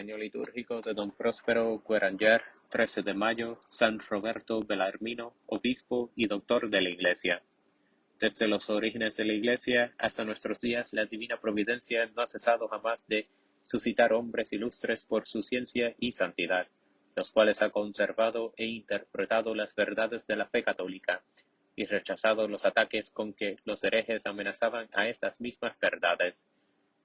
Año litúrgico de Don Próspero Guéranger, 13 de mayo, San Roberto Belarmino, obispo y doctor de la Iglesia. Desde los orígenes de la Iglesia hasta nuestros días, la divina providencia no ha cesado jamás de suscitar hombres ilustres por su ciencia y santidad, los cuales ha conservado e interpretado las verdades de la fe católica, y rechazado los ataques con que los herejes amenazaban a estas mismas verdades.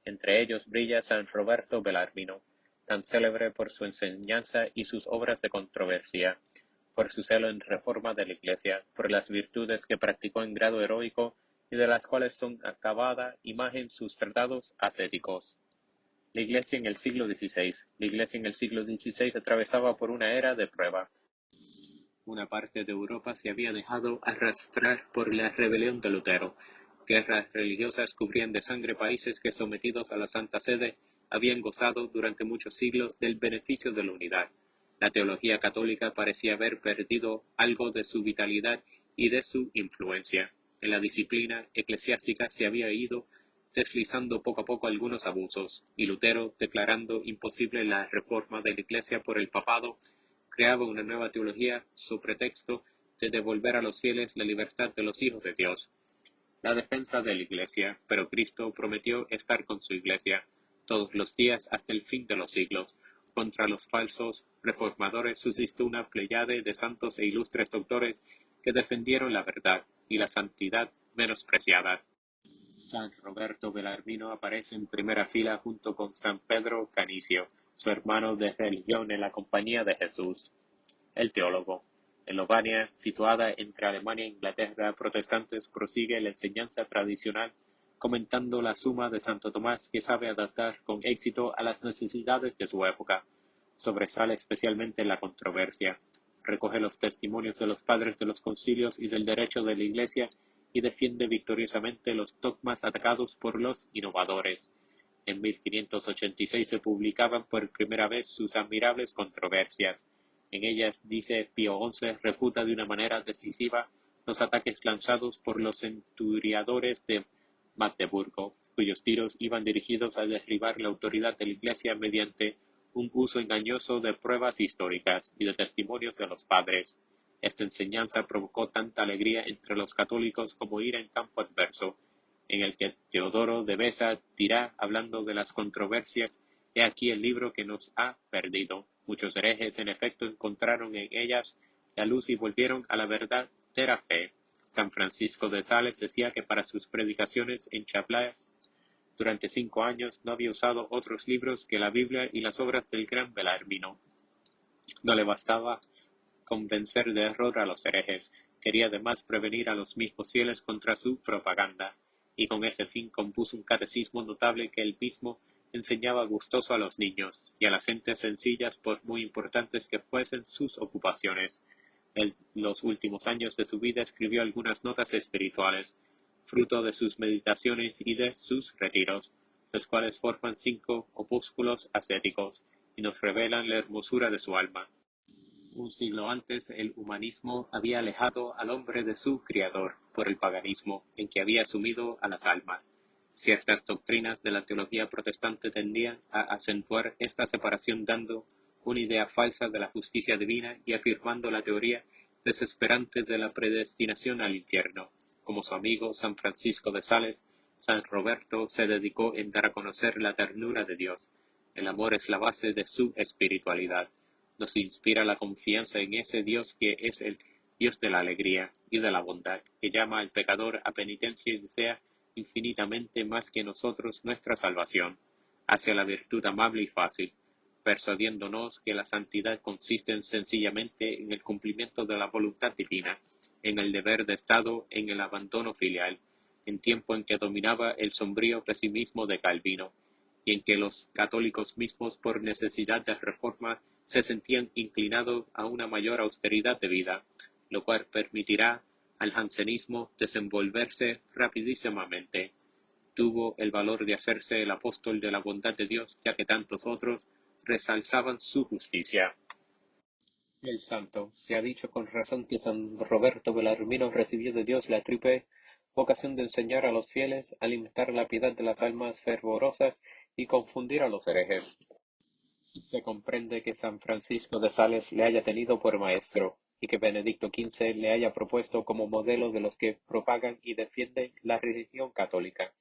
Entre ellos brilla San Roberto Belarmino, tan célebre por su enseñanza y sus obras de controversia, por su celo en reforma de la Iglesia, por las virtudes que practicó en grado heroico y de las cuales son acabada imagen sus tratados ascéticos. La Iglesia en el siglo XVI. La Iglesia en el siglo XVI atravesaba por una era de prueba. Una parte de Europa se había dejado arrastrar por la rebelión de Lutero. Guerras religiosas cubrían de sangre países que, sometidos a la Santa Sede, habían gozado durante muchos siglos del beneficio de la unidad. La teología católica parecía haber perdido algo de su vitalidad y de su influencia. En la disciplina eclesiástica se había ido deslizando poco a poco algunos abusos, y Lutero, declarando imposible la reforma de la Iglesia por el papado, creaba una nueva teología su pretexto de devolver a los fieles la libertad de los hijos de Dios. La defensa de la Iglesia, pero Cristo prometió estar con su Iglesia todos los días hasta el fin de los siglos. Contra los falsos reformadores subsistió una pléyade de santos e ilustres doctores que defendieron la verdad y la santidad menospreciadas. San Roberto Belarmino aparece en primera fila junto con San Pedro Canicio, su hermano de religión en la Compañía de Jesús. El teólogo. En Lovania, situada entre Alemania e Inglaterra, protestantes prosigue la enseñanza tradicional, comentando la Suma de Santo Tomás, que sabe adaptar con éxito a las necesidades de su época. Sobresale especialmente en la controversia. Recoge los testimonios de los padres de los concilios y del derecho de la Iglesia y defiende victoriosamente los dogmas atacados por los innovadores. En 1586 se publicaban por primera vez sus admirables controversias. En ellas, dice Pío XI, refuta de una manera decisiva los ataques lanzados por los centuriadores de Magdeburgo, cuyos tiros iban dirigidos a derribar la autoridad de la Iglesia mediante un uso engañoso de pruebas históricas y de testimonios de los padres. Esta enseñanza provocó tanta alegría entre los católicos como ira en campo adverso, en el que Teodoro de Beza dirá, hablando de las controversias: «He aquí el libro que nos ha perdido». Muchos herejes, en efecto, encontraron en ellas la luz y volvieron a la verdadera fe. San Francisco de Sales decía que para sus predicaciones en Chablas, durante 5 años, no había usado otros libros que la Biblia y las obras del gran Belarmino. No le bastaba convencer de error a los herejes, quería además prevenir a los mismos fieles contra su propaganda, y con ese fin compuso un catecismo notable que él mismo enseñaba gustoso a los niños y a las gentes sencillas, por muy importantes que fuesen sus ocupaciones. En los últimos años de su vida escribió algunas notas espirituales, fruto de sus meditaciones y de sus retiros, los cuales forman 5 opúsculos ascéticos y nos revelan la hermosura de su alma. Un siglo antes, el humanismo había alejado al hombre de su Criador por el paganismo en que había sumido a las almas. Ciertas doctrinas de la teología protestante tendían a acentuar esta separación, dando una idea falsa de la justicia divina y afirmando la teoría desesperante de la predestinación al infierno. Como su amigo San Francisco de Sales, San Roberto se dedicó en dar a conocer la ternura de Dios. El amor es la base de su espiritualidad. Nos inspira la confianza en ese Dios que es el Dios de la alegría y de la bondad, que llama al pecador a penitencia y desea infinitamente más que nosotros nuestra salvación, hacia la virtud amable y fácil, persuadiéndonos que la santidad consiste sencillamente en el cumplimiento de la voluntad divina, en el deber de Estado, en el abandono filial, en tiempo en que dominaba el sombrío pesimismo de Calvino, y en que los católicos mismos, por necesidad de reforma, se sentían inclinados a una mayor austeridad de vida, lo cual permitirá al jansenismo desenvolverse rapidísimamente. Tuvo el valor de hacerse el apóstol de la bondad de Dios, ya que tantos otros resalzaban su justicia. El santo. Se ha dicho con razón que San Roberto Belarmino recibió de Dios la triple vocación de enseñar a los fieles, alimentar la piedad de las almas fervorosas y confundir a los herejes. Se comprende que San Francisco de Sales le haya tenido por maestro, y que Benedicto XV le haya propuesto como modelo de los que propagan y defienden la religión católica.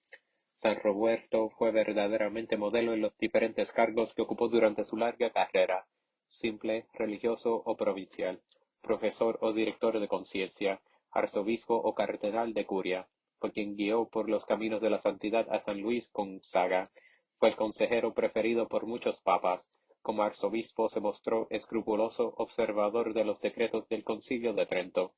San Roberto fue verdaderamente modelo en los diferentes cargos que ocupó durante su larga carrera, simple, religioso o provincial, profesor o director de conciencia, arzobispo o cardenal de Curia. Fue quien guió por los caminos de la santidad a San Luis Gonzaga. Fue el consejero preferido por muchos papas. Como arzobispo se mostró escrupuloso observador de los decretos del Concilio de Trento.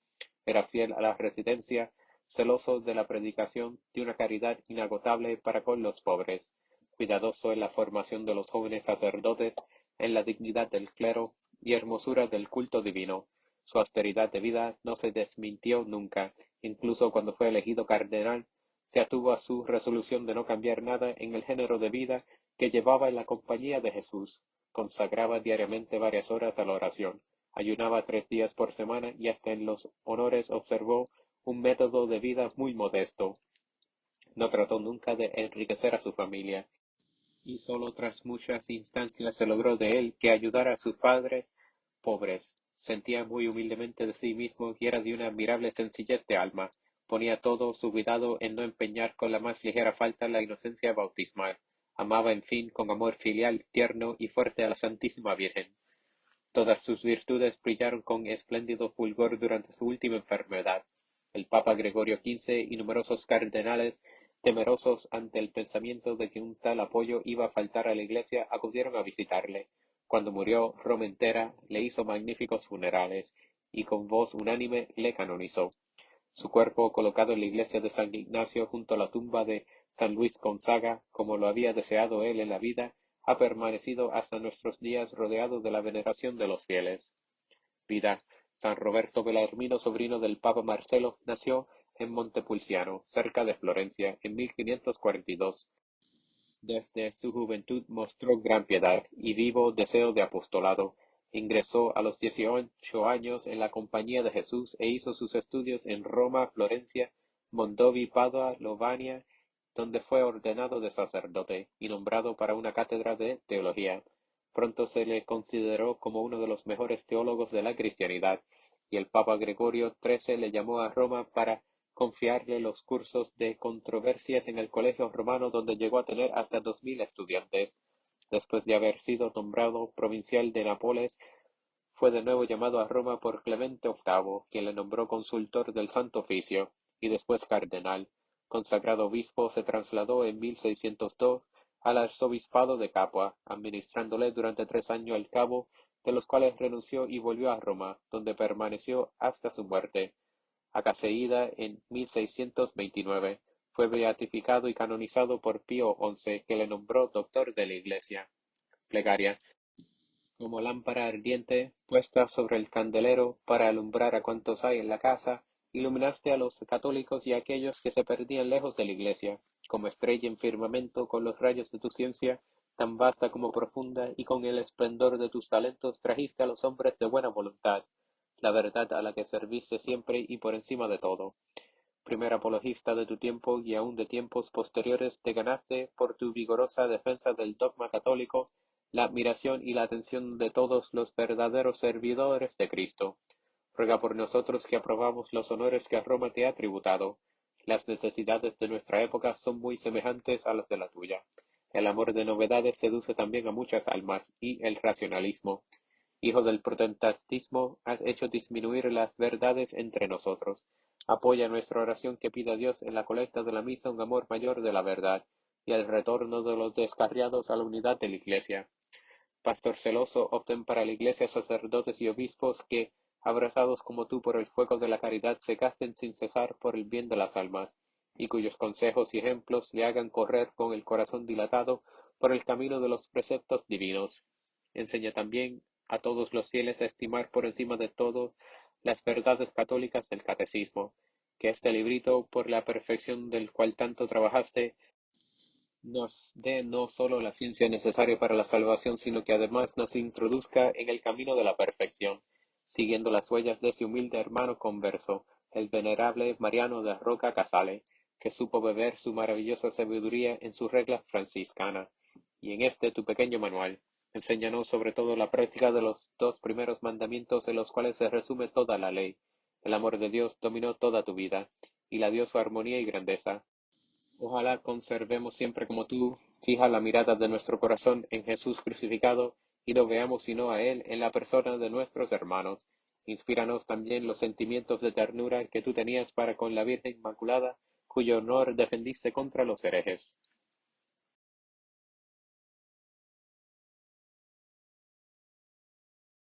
Era fiel a la residencia, celoso de la predicación de una caridad inagotable para con los pobres, cuidadoso en la formación de los jóvenes sacerdotes, en la dignidad del clero y hermosura del culto divino. Su austeridad de vida no se desmintió nunca, incluso cuando fue elegido cardenal, se atuvo a su resolución de no cambiar nada en el género de vida que llevaba en la compañía de Jesús. Consagraba diariamente varias horas a la oración, ayunaba 3 días por semana y hasta en los honores observó un método de vida muy modesto. No trató nunca de enriquecer a su familia, y sólo tras muchas instancias se logró de él que ayudara a sus padres pobres. Sentía muy humildemente de sí mismo y era de una admirable sencillez de alma. Ponía todo su cuidado en no empeñar con la más ligera falta la inocencia bautismal. Amaba, en fin, con amor filial, tierno y fuerte a la Santísima Virgen. Todas sus virtudes brillaron con espléndido fulgor durante su última enfermedad. El Papa Gregorio XV y numerosos cardenales, temerosos ante el pensamiento de que un tal apoyo iba a faltar a la Iglesia, acudieron a visitarle. Cuando murió, Roma entera le hizo magníficos funerales y con voz unánime le canonizó. Su cuerpo, colocado en la iglesia de San Ignacio junto a la tumba de San Luis Gonzaga, como lo había deseado él en la vida, ha permanecido hasta nuestros días rodeado de la veneración de los fieles. Vida. San Roberto Belarmino, sobrino del Papa Marcelo, nació en Montepulciano, cerca de Florencia, en 1542. Desde su juventud mostró gran piedad y vivo deseo de apostolado. Ingresó a los 18 años en la Compañía de Jesús e hizo sus estudios en Roma, Florencia, Mondovi, Padua, Lovania, donde fue ordenado de sacerdote y nombrado para una cátedra de teología. Pronto se le consideró como uno de los mejores teólogos de la cristianidad, y el Papa Gregorio XIII le llamó a Roma para confiarle los cursos de controversias en el Colegio Romano, donde llegó a tener hasta 2000 estudiantes. Después de haber sido nombrado provincial de Nápoles, fue de nuevo llamado a Roma por Clemente VIII, quien le nombró consultor del Santo Oficio, y después cardenal. Consagrado obispo, se trasladó en 1602 al arzobispado de Capua, administrándole durante 3 años al cabo, de los cuales renunció y volvió a Roma, donde permaneció hasta su muerte. Acaecida en 1629, fue beatificado y canonizado por Pío XI, que le nombró doctor de la Iglesia. Plegaria. Como lámpara ardiente, puesta sobre el candelero para alumbrar a cuantos hay en la casa, iluminaste a los católicos y a aquellos que se perdían lejos de la Iglesia, como estrella en firmamento con los rayos de tu ciencia, tan vasta como profunda, y con el esplendor de tus talentos trajiste a los hombres de buena voluntad, la verdad a la que serviste siempre y por encima de todo. Primer apologista de tu tiempo y aun de tiempos posteriores, te ganaste, por tu vigorosa defensa del dogma católico, la admiración y la atención de todos los verdaderos servidores de Cristo. Ruega por nosotros que aprobamos los honores que a Roma te ha tributado. Las necesidades de nuestra época son muy semejantes a las de la tuya. El amor de novedades seduce también a muchas almas, y el racionalismo. Hijo del protestantismo, has hecho disminuir las verdades entre nosotros. Apoya nuestra oración que pida a Dios en la colecta de la misa un amor mayor de la verdad, y el retorno de los descarriados a la unidad de la Iglesia. Pastor celoso, obtén para la Iglesia sacerdotes y obispos que, abrazados como tú por el fuego de la caridad, se gasten sin cesar por el bien de las almas, y cuyos consejos y ejemplos le hagan correr con el corazón dilatado por el camino de los preceptos divinos. Enseña también a todos los fieles a estimar por encima de todo las verdades católicas del Catecismo, que este librito, por la perfección del cual tanto trabajaste, nos dé no solo la ciencia necesaria para la salvación, sino que además nos introduzca en el camino de la perfección, siguiendo las huellas de ese humilde hermano converso, el venerable Mariano de Roca Casale, que supo beber su maravillosa sabiduría en su regla franciscana, y en este tu pequeño manual. Enséñanos sobre todo la práctica de los dos primeros mandamientos en los cuales se resume toda la ley. El amor de Dios dominó toda tu vida, y la dio su armonía y grandeza. Ojalá conservemos siempre como tú, fija la mirada de nuestro corazón en Jesús crucificado, y no veamos sino a Él en la persona de nuestros hermanos. Inspíranos también los sentimientos de ternura que tú tenías para con la Virgen Inmaculada, cuyo honor defendiste contra los herejes.